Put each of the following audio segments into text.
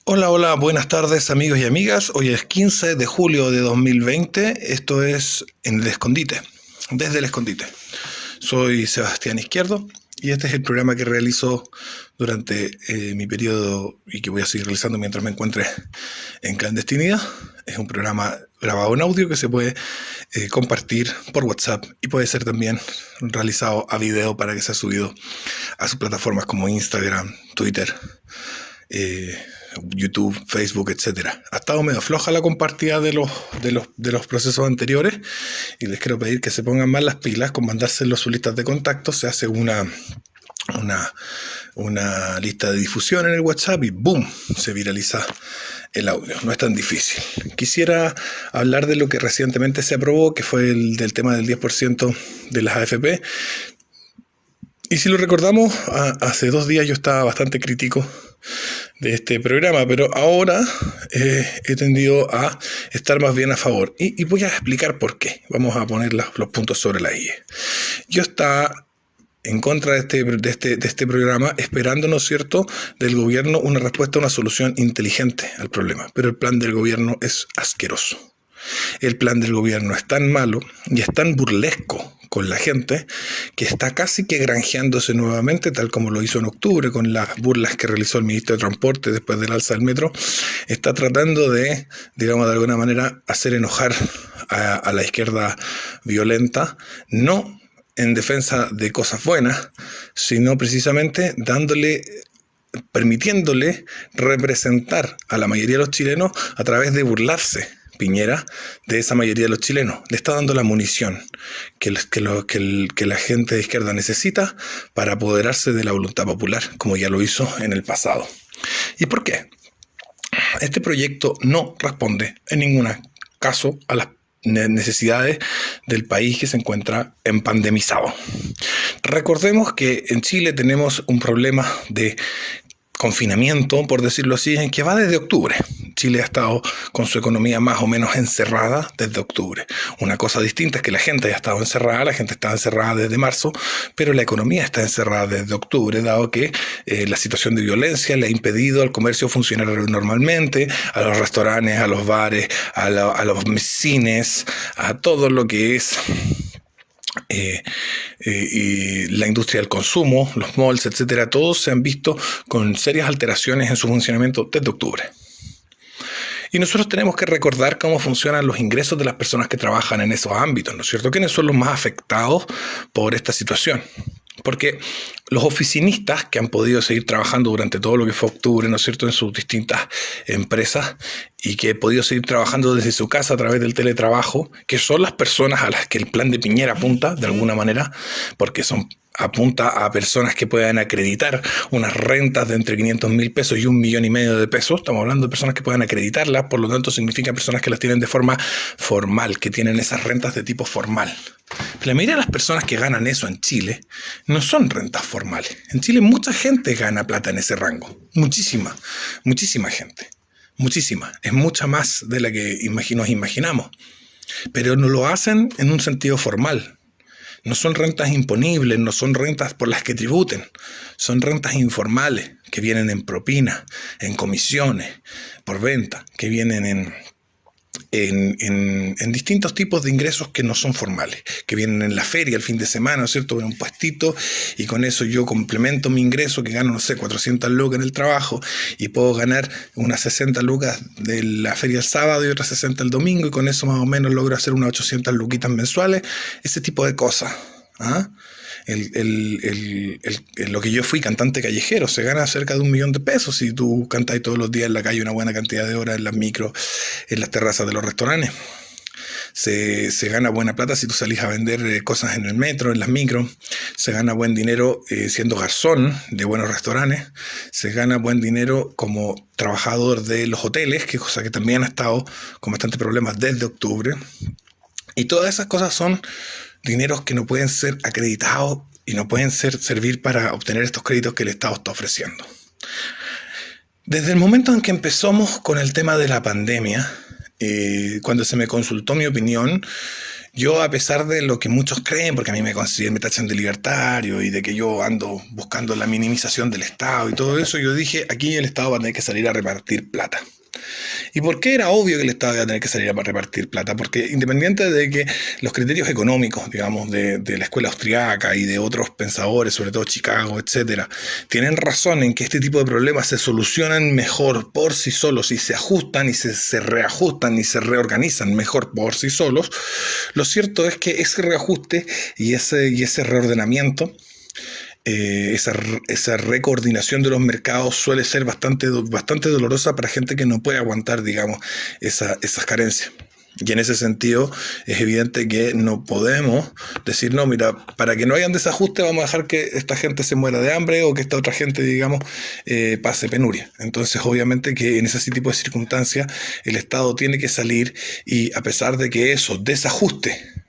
Hola, hola, buenas tardes amigos y amigas. Hoy es 15 de julio de 2020. Esto es en el Escondite, desde el Escondite. Soy Sebastián Izquierdo y este es el programa que realizo durante mi periodo y que voy a seguir realizando mientras me encuentre en clandestinidad. Es un programa grabado en audio que se puede compartir por WhatsApp y puede ser también realizado a video para que sea subido a sus plataformas como Instagram, Twitter, eh, YouTube, Facebook, etcétera. Ha estado medio floja la compartida de los procesos anteriores y les quiero pedir que se pongan más las pilas con mandárselo a sus listas de contactos. Se hace una, una lista de difusión en el WhatsApp y ¡boom! Se viraliza el audio. No es tan difícil. Quisiera hablar de lo que recientemente se aprobó, que fue el del tema del 10% de las AFP. Y si lo recordamos, hace 2 días yo estaba bastante crítico de este programa, pero ahora he tendido a estar más bien a favor. Y voy a explicar por qué. Vamos a poner los puntos sobre la I. Yo estaba en contra de este programa, esperando, ¿no es cierto?, del gobierno una respuesta, una solución inteligente al problema. Pero el plan del gobierno es asqueroso. El plan del gobierno es tan malo y es tan burlesco con la gente que está casi que granjeándose nuevamente, tal como lo hizo en octubre con las burlas que realizó el ministro de Transporte después del alza del metro. Está tratando de, digamos, de alguna manera hacer enojar a la izquierda violenta, no en defensa de cosas buenas, sino precisamente permitiéndole representar a la mayoría de los chilenos a través de burlarse Piñera de esa mayoría de los chilenos. Le está dando la munición que la gente de izquierda necesita para apoderarse de la voluntad popular, como ya lo hizo en el pasado. ¿Y por qué? Este proyecto no responde en ningún caso a las necesidades del país que se encuentra empandemizado. Recordemos que en Chile tenemos un problema de confinamiento, por decirlo así, en que va desde octubre. Chile ha estado con su economía más o menos encerrada desde octubre. Una cosa distinta es que la gente haya estado encerrada, la gente estaba encerrada desde marzo, pero la economía está encerrada desde octubre, dado que la situación de violencia le ha impedido al comercio funcionar normalmente, a los restaurantes, a los bares, a los cines, a todo lo que es y la industria del consumo, los malls, etcétera, todos se han visto con serias alteraciones en su funcionamiento desde octubre. Y nosotros tenemos que recordar cómo funcionan los ingresos de las personas que trabajan en esos ámbitos, ¿no es cierto? ¿Quiénes son los más afectados por esta situación? Porque los oficinistas que han podido seguir trabajando durante todo lo que fue octubre, ¿no es cierto?, en sus distintas empresas y que han podido seguir trabajando desde su casa a través del teletrabajo, que son las personas a las que el plan de Piñera apunta de alguna manera, porque apunta a personas que puedan acreditar unas rentas de entre 500.000 pesos y 1,5 millones de pesos. Estamos hablando de personas que puedan acreditarlas, por lo tanto significa personas que las tienen de forma formal, que tienen esas rentas de tipo formal. La mayoría de las personas que ganan eso en Chile no son rentas formales. En Chile mucha gente gana plata en ese rango. Muchísima, muchísima gente. Muchísima. Es mucha más de la que nos imaginamos. Pero no lo hacen en un sentido formal. No son rentas imponibles, no son rentas por las que tributen. Son rentas informales que vienen en propina, en comisiones, por venta, que vienen en distintos tipos de ingresos que no son formales, que vienen en la feria el fin de semana, ¿no es cierto?, en un puestito, y con eso yo complemento mi ingreso, que gano, no sé, 400 lucas en el trabajo, y puedo ganar unas 60 lucas de la feria el sábado y otras 60 el domingo, y con eso más o menos logro hacer unas 800 luquitas mensuales, ese tipo de cosas. ¿Ah? Lo que yo fui cantante callejero, se gana cerca de 1 millón de pesos si tú cantas todos los días en la calle una buena cantidad de horas en las micros, en las terrazas de los restaurantes. Se gana buena plata si tú salís a vender cosas en el metro, en las micros. Se gana buen dinero siendo garzón de buenos restaurantes. Se gana buen dinero como trabajador de los hoteles, que cosa que también ha estado con bastantes problemas desde octubre. Y todas esas cosas son dineros que no pueden ser acreditados y no pueden servir para obtener estos créditos que el Estado está ofreciendo. Desde el momento en que empezamos con el tema de la pandemia, cuando se me consultó mi opinión, Yo, a pesar de lo que muchos creen, porque a mí me tachan de libertario y de que yo ando buscando la minimización del Estado y todo eso, yo dije, aquí el Estado va a tener que salir a repartir plata. ¿Y por qué era obvio que el Estado iba a tener que salir a repartir plata? Porque independiente de que los criterios económicos, digamos, de la escuela austriaca y de otros pensadores, sobre todo Chicago, etcétera, tienen razón en que este tipo de problemas se solucionan mejor por sí solos y se ajustan y se reajustan y se reorganizan mejor por sí solos, lo cierto es que ese reajuste y ese reordenamiento, esa recoordinación de los mercados suele ser bastante dolorosa para gente que no puede aguantar, digamos, esas carencias. Y en ese sentido es evidente que no podemos decir, no, mira, para que no haya un desajuste vamos a dejar que esta gente se muera de hambre o que esta otra gente, digamos, pase penuria. Entonces, obviamente que en ese tipo de circunstancias el Estado tiene que salir y, a pesar de que eso desajuste,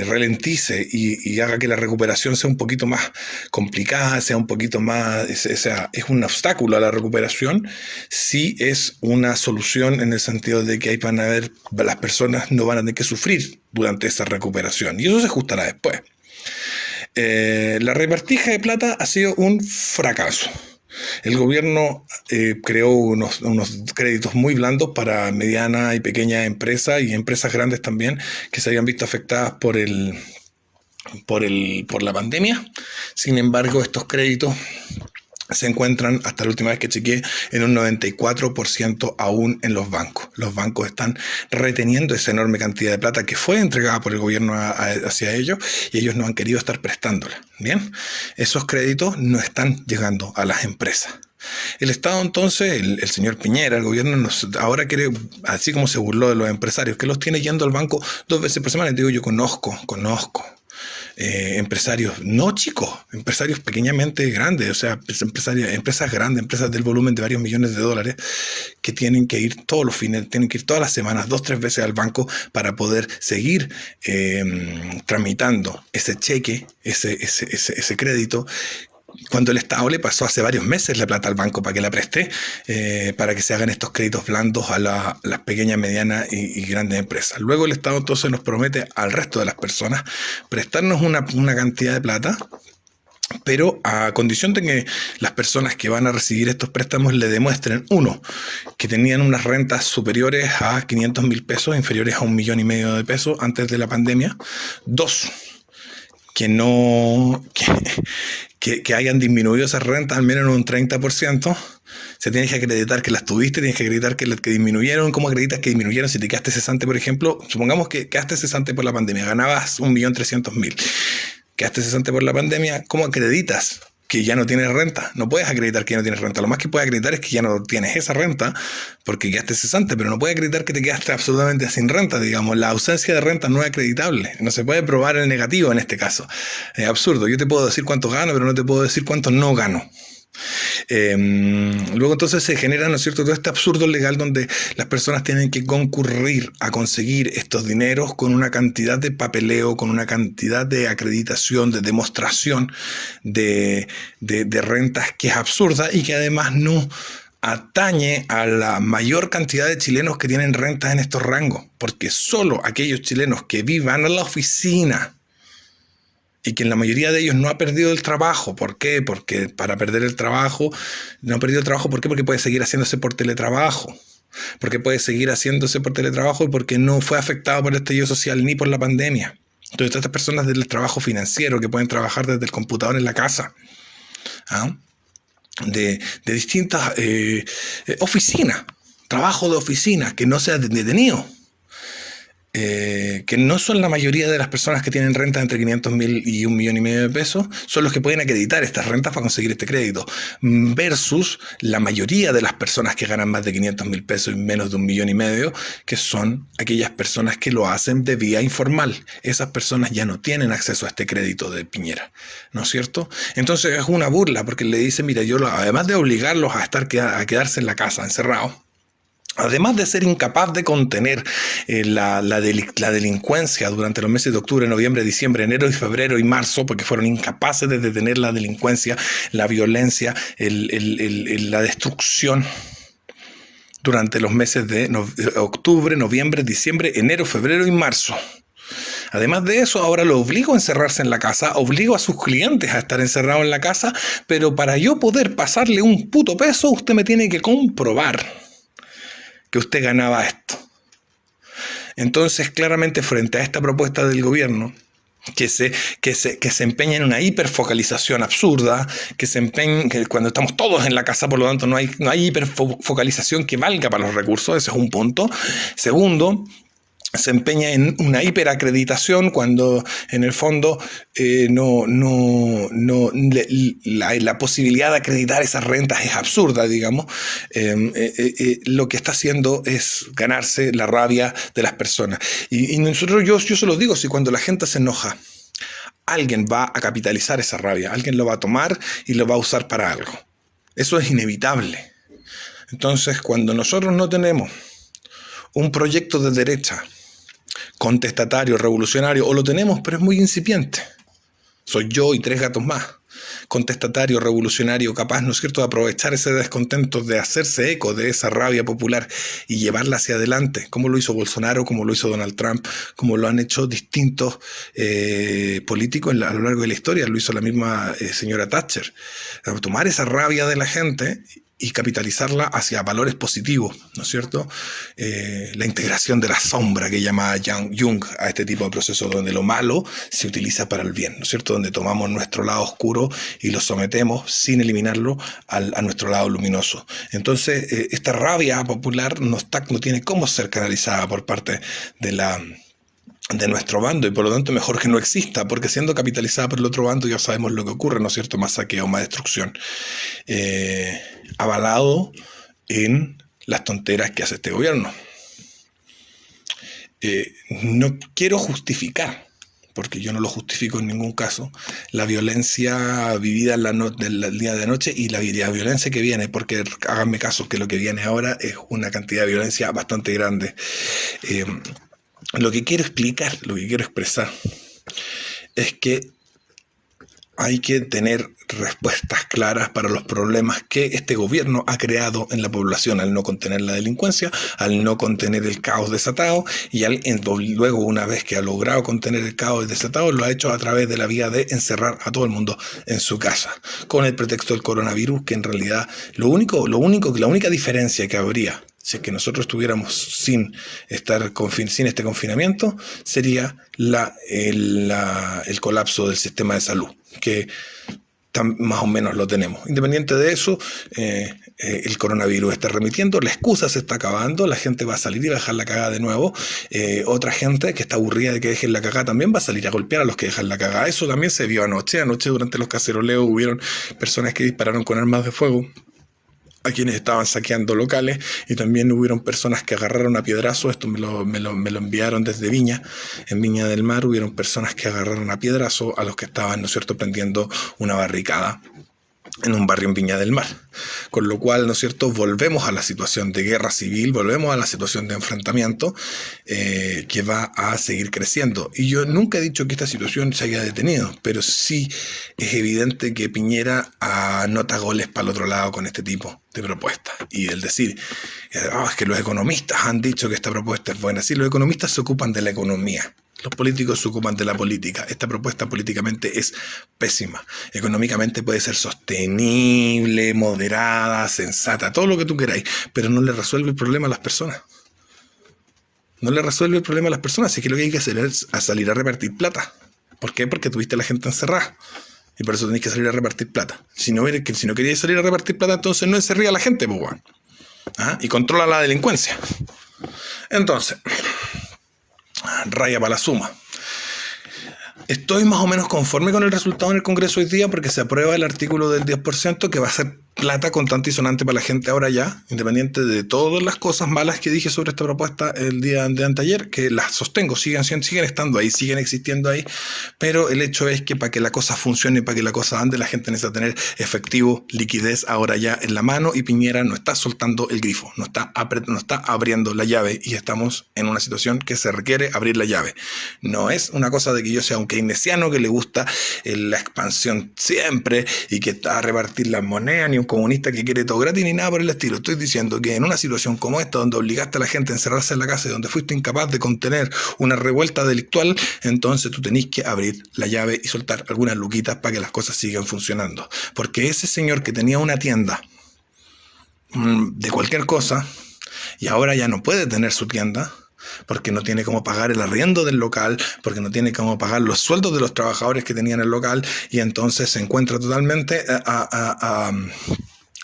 ralentice y haga que la recuperación sea un poquito más complicada, sea un poquito más, es un obstáculo a la recuperación, sí es una solución en el sentido de que ahí van a haber, las personas no van a tener que sufrir durante esa recuperación y eso se ajustará después. La repartija de plata ha sido un fracaso. El gobierno creó unos créditos muy blandos para medianas y pequeñas empresas y empresas grandes también que se habían visto afectadas por la pandemia. Sin embargo, estos créditos se encuentran, hasta la última vez que chequeé, en un 94% aún en los bancos. Los bancos están reteniendo esa enorme cantidad de plata que fue entregada por el gobierno hacia ellos y ellos no han querido estar prestándola. Bien, esos créditos no están llegando a las empresas. El Estado entonces, el señor Piñera, el gobierno ahora quiere, así como se burló de los empresarios, que los tiene yendo al banco 2 veces por semana. Y digo, yo conozco empresarios, no chicos, empresarios pequeñamente grandes, o sea, empresas grandes, empresas del volumen de varios millones de dólares, que tienen que ir todos los fines, tienen que ir todas las semanas, 2-3 veces al banco para poder seguir tramitando ese cheque, ese crédito, cuando el Estado le pasó hace varios meses la plata al banco para que la preste, para que se hagan estos créditos blandos a las pequeñas, medianas y grandes empresas. Luego el Estado entonces nos promete al resto de las personas prestarnos una cantidad de plata, pero a condición de que las personas que van a recibir estos préstamos le demuestren, uno, que tenían unas rentas superiores a 500.000 pesos, inferiores a 1,5 millones de pesos antes de la pandemia. Dos, que hayan disminuido esas rentas al menos en un 30%. Se tienes que acreditar que las tuviste, tienes que acreditar que disminuyeron. ¿Cómo acreditas que disminuyeron? Si te quedaste cesante, por ejemplo, supongamos que quedaste cesante por la pandemia, ganabas 1.300.000. Quedaste cesante por la pandemia, ¿cómo acreditas que ya no tienes renta? No puedes acreditar que ya no tienes renta. Lo más que puedes acreditar es que ya no tienes esa renta porque quedaste cesante, pero no puedes acreditar que te quedaste absolutamente sin renta, digamos. La ausencia de renta no es acreditable. No se puede probar el negativo en este caso. Es absurdo. Yo te puedo decir cuánto gano, pero no te puedo decir cuánto no gano. Luego entonces se genera, ¿no es cierto?, todo este absurdo legal donde las personas tienen que concurrir a conseguir estos dineros con una cantidad de papeleo, con una cantidad de acreditación, de demostración de rentas que es absurda y que además no atañe a la mayor cantidad de chilenos que tienen rentas en estos rangos, porque solo aquellos chilenos que vivan en la oficina y que en la mayoría de ellos no ha perdido el trabajo. ¿Por qué? Porque para perder el trabajo, no ha perdido el trabajo, ¿por qué? Porque puede seguir haciéndose por teletrabajo. Porque puede seguir haciéndose por teletrabajo y porque no fue afectado por el estallido social ni por la pandemia. Entonces, estas personas del trabajo financiero que pueden trabajar desde el computador en la casa, ¿ah?, de distintas oficinas, trabajo de oficina que no sea detenido. Que no son la mayoría de las personas que tienen rentas entre 500.000 y 1,5 millones de pesos, son los que pueden acreditar estas rentas para conseguir este crédito, versus la mayoría de las personas que ganan más de 500.000 pesos y menos de 1,5 millones, que son aquellas personas que lo hacen de vía informal. Esas personas ya no tienen acceso a este crédito de Piñera, ¿no es cierto? Entonces es una burla, porque le dicen, mira, además de obligarlos a quedarse en la casa encerrados, además de ser incapaz de contener la delincuencia durante los meses de octubre, noviembre, diciembre, enero y febrero y marzo, porque fueron incapaces de detener la delincuencia, la violencia, la destrucción durante los meses de octubre, noviembre, diciembre, enero, febrero y marzo. Además de eso, ahora lo obligo a encerrarse en la casa, obligo a sus clientes a estar encerrados en la casa, pero para yo poder pasarle un puto peso, usted me tiene que comprobar que usted ganaba esto. Entonces, claramente, frente a esta propuesta del gobierno, que se empeña en una hiperfocalización absurda, que cuando estamos todos en la casa, por lo tanto, no hay hiperfocalización que valga para los recursos, ese es un punto. Segundo, se empeña en una hiperacreditación cuando en el fondo la posibilidad de acreditar esas rentas es absurda, digamos. Lo que está haciendo es ganarse la rabia de las personas. Y nosotros, yo se los digo, si cuando la gente se enoja, alguien va a capitalizar esa rabia, alguien lo va a tomar y lo va a usar para algo. Eso es inevitable. Entonces, cuando nosotros no tenemos un proyecto de derecha contestatario, revolucionario, o lo tenemos, pero es muy incipiente. Soy yo y 3 gatos más. Contestatario, revolucionario, capaz, ¿no es cierto?, de aprovechar ese descontento, de hacerse eco de esa rabia popular y llevarla hacia adelante, como lo hizo Bolsonaro, como lo hizo Donald Trump, como lo han hecho distintos políticos a lo largo de la historia. Lo hizo la misma señora Thatcher. Tomar esa rabia de la gente y capitalizarla hacia valores positivos, ¿no es cierto? La integración de la sombra que llama Jung a este tipo de procesos donde lo malo se utiliza para el bien, ¿no es cierto? Donde tomamos nuestro lado oscuro y lo sometemos sin eliminarlo a nuestro lado luminoso. Entonces, esta rabia popular no tiene cómo ser canalizada por parte de nuestro bando, y por lo tanto mejor que no exista, porque siendo capitalizada por el otro bando ya sabemos lo que ocurre, ¿no es cierto? Más saqueo, más destrucción, avalado en las tonteras que hace este gobierno. No quiero justificar, porque yo no lo justifico en ningún caso, la violencia vivida el día de anoche y la violencia que viene, porque háganme caso que lo que viene ahora es una cantidad de violencia bastante grande. Lo que quiero explicar, lo que quiero expresar, es que hay que tener respuestas claras para los problemas que este gobierno ha creado en la población al no contener la delincuencia, al no contener el caos desatado, y luego, una vez que ha logrado contener el caos desatado, lo ha hecho a través de la vía de encerrar a todo el mundo en su casa, con el pretexto del coronavirus, que en realidad la única diferencia que habría si es que nosotros estuviéramos sin este confinamiento, sería el colapso del sistema de salud, que más o menos lo tenemos. Independiente de eso, el coronavirus está remitiendo, la excusa se está acabando, la gente va a salir y va a dejar la cagada de nuevo. Otra gente que está aburrida de que dejen la cagada también va a salir a golpear a los que dejan la cagada. Eso también se vio anoche. Anoche, durante los caceroleos, hubieron personas que dispararon con armas de fuego a quienes estaban saqueando locales, y también hubieron personas que agarraron a piedrazo. Esto me lo enviaron desde Viña. En Viña del Mar hubieron personas que agarraron a piedrazo a los que estaban, ¿no es cierto?, prendiendo una barricada en un barrio en Viña del Mar. Con lo cual, ¿no es cierto?, volvemos a la situación de guerra civil, volvemos a la situación de enfrentamiento que va a seguir creciendo. Y yo nunca he dicho que esta situación se haya detenido, pero sí es evidente que Piñera anota goles para el otro lado con este tipo de propuestas. Y el decir, es que los economistas han dicho que esta propuesta es buena. Sí, los economistas se ocupan de la economía. Los políticos se ocupan de la política. Esta propuesta políticamente es pésima. Económicamente puede ser sostenible, moderada, sensata, todo lo que tú queráis, pero no le resuelve el problema a las personas. No le resuelve el problema a las personas. Así que lo que hay que hacer es salir a repartir plata. ¿Por qué? Porque tuviste a la gente encerrada. Y por eso tenéis que salir a repartir plata. Si no queríais salir a repartir plata, entonces no encerría a la gente, pues, bueno. Y controla la delincuencia. Entonces, raya para la suma. Estoy más o menos conforme con el resultado en el Congreso hoy día, porque se aprueba el artículo del 10%, que va a ser plata contante y sonante para la gente ahora ya, independiente de todas las cosas malas que dije sobre esta propuesta el día de anteayer, que las sostengo, siguen estando ahí, siguen existiendo ahí, pero el hecho es que para que la cosa funcione, para que la cosa ande, la gente necesita tener efectivo, liquidez ahora ya en la mano, y Piñera no está soltando el grifo, no está abriendo la llave, y estamos en una situación que se requiere abrir la llave. No es una cosa de que yo sea un keynesiano que le gusta la expansión siempre y que está a repartir las monedas, ni un comunista que quiere todo gratis ni nada por el estilo. Estoy diciendo que en una situación como esta, donde obligaste a la gente a encerrarse en la casa y donde fuiste incapaz de contener una revuelta delictual, entonces tú tenés que abrir la llave y soltar algunas luquitas para que las cosas sigan funcionando. Porque ese señor que tenía una tienda de cualquier cosa y ahora ya no puede tener su tienda, porque no tiene cómo pagar el arriendo del local, porque no tiene cómo pagar los sueldos de los trabajadores que tenían el local, y entonces se encuentra totalmente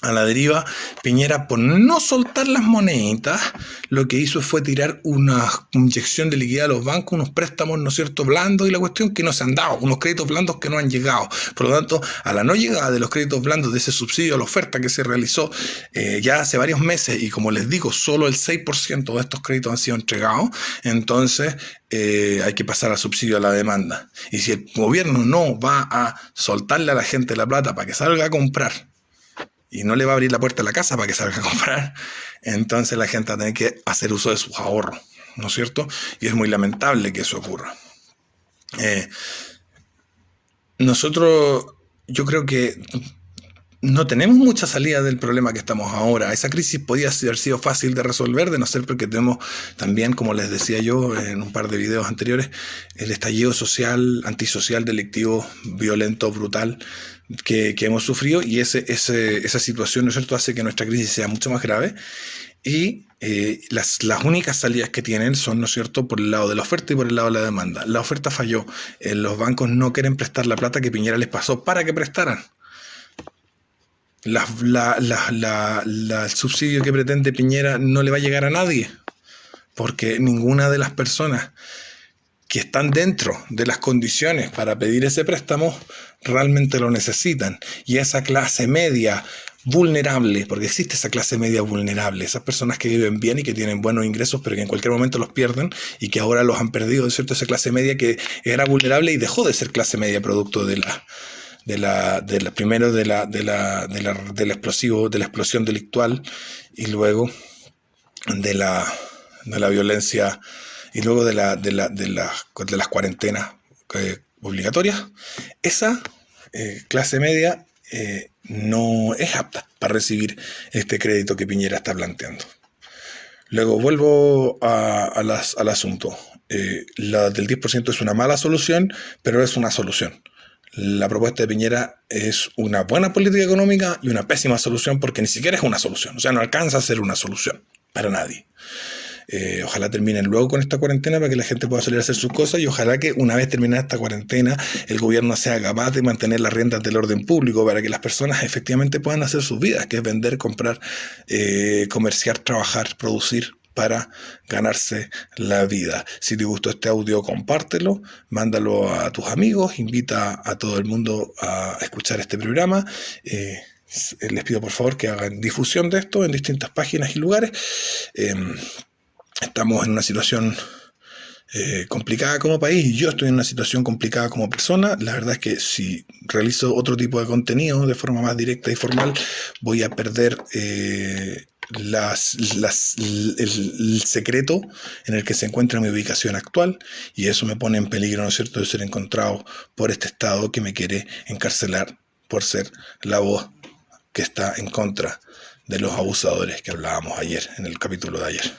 a la deriva. Piñera, por no soltar las moneditas, lo que hizo fue tirar una inyección de liquidez a los bancos, unos préstamos, ¿no es cierto?, blandos, y la cuestión que no se han dado, unos créditos blandos que no han llegado. Por lo tanto, a la no llegada de los créditos blandos, de ese subsidio a la oferta que se realizó ya hace varios meses, y como les digo, solo el 6% de estos créditos han sido entregados, entonces hay que pasar al subsidio a la demanda. Y si el gobierno no va a soltarle a la gente la plata para que salga a comprar, y no le va a abrir la puerta a la casa para que salga a comprar, entonces la gente va a tener que hacer uso de sus ahorros, ¿no es cierto? Y es muy lamentable que eso ocurra. Nosotros, yo creo que no tenemos mucha salida del problema que estamos ahora. Esa crisis podía haber sido fácil de resolver, de no ser porque tenemos también, como les decía yo en un par de videos anteriores, el estallido social, antisocial, delictivo, violento, brutal que hemos sufrido, y esa situación, ¿no es cierto?, hace que nuestra crisis sea mucho más grave. Y las únicas salidas que tienen son, ¿no es cierto?, por el lado de la oferta y por el lado de la demanda. La oferta falló. Los bancos no quieren prestar la plata que Piñera les pasó para que prestaran. El subsidio que pretende Piñera no le va a llegar a nadie, porque ninguna de las personas que están dentro de las condiciones para pedir ese préstamo realmente lo necesitan. Y esa clase media vulnerable, porque existe esa clase media vulnerable, esas personas que viven bien y que tienen buenos ingresos, pero que en cualquier momento los pierden y que ahora los han perdido, ¿no es cierto? Esa clase media que era vulnerable y dejó de ser clase media producto de la explosión delictual, y luego de la violencia, y luego de las cuarentenas obligatorias. Esa clase media no es apta para recibir este crédito que Piñera está planteando. Luego vuelvo al asunto. La del 10% es una mala solución, pero es una solución. La propuesta de Piñera es una buena política económica y una pésima solución, porque ni siquiera es una solución. O sea, no alcanza a ser una solución para nadie. Ojalá terminen luego con esta cuarentena para que la gente pueda salir a hacer sus cosas, y ojalá que una vez terminada esta cuarentena el gobierno sea capaz de mantener las riendas del orden público para que las personas efectivamente puedan hacer sus vidas, que es vender, comprar, comerciar, trabajar, producir, para ganarse la vida. Si te gustó este audio, compártelo, mándalo a tus amigos, invita a todo el mundo a escuchar este programa. Les pido por favor que hagan difusión de esto en distintas páginas y lugares. Estamos en una situación complicada como país, yo estoy en una situación complicada como persona. La verdad es que si realizo otro tipo de contenido de forma más directa y formal, voy a perder el secreto en el que se encuentra mi ubicación actual, y eso me pone en peligro, ¿no es cierto?, de ser encontrado por este Estado que me quiere encarcelar por ser la voz que está en contra de los abusadores que hablábamos ayer, en el capítulo de ayer.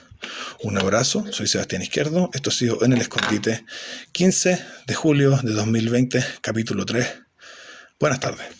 Un abrazo, soy Sebastián Izquierdo, esto ha sido En el Escondite, 15 de julio de 2020, capítulo 3. Buenas tardes.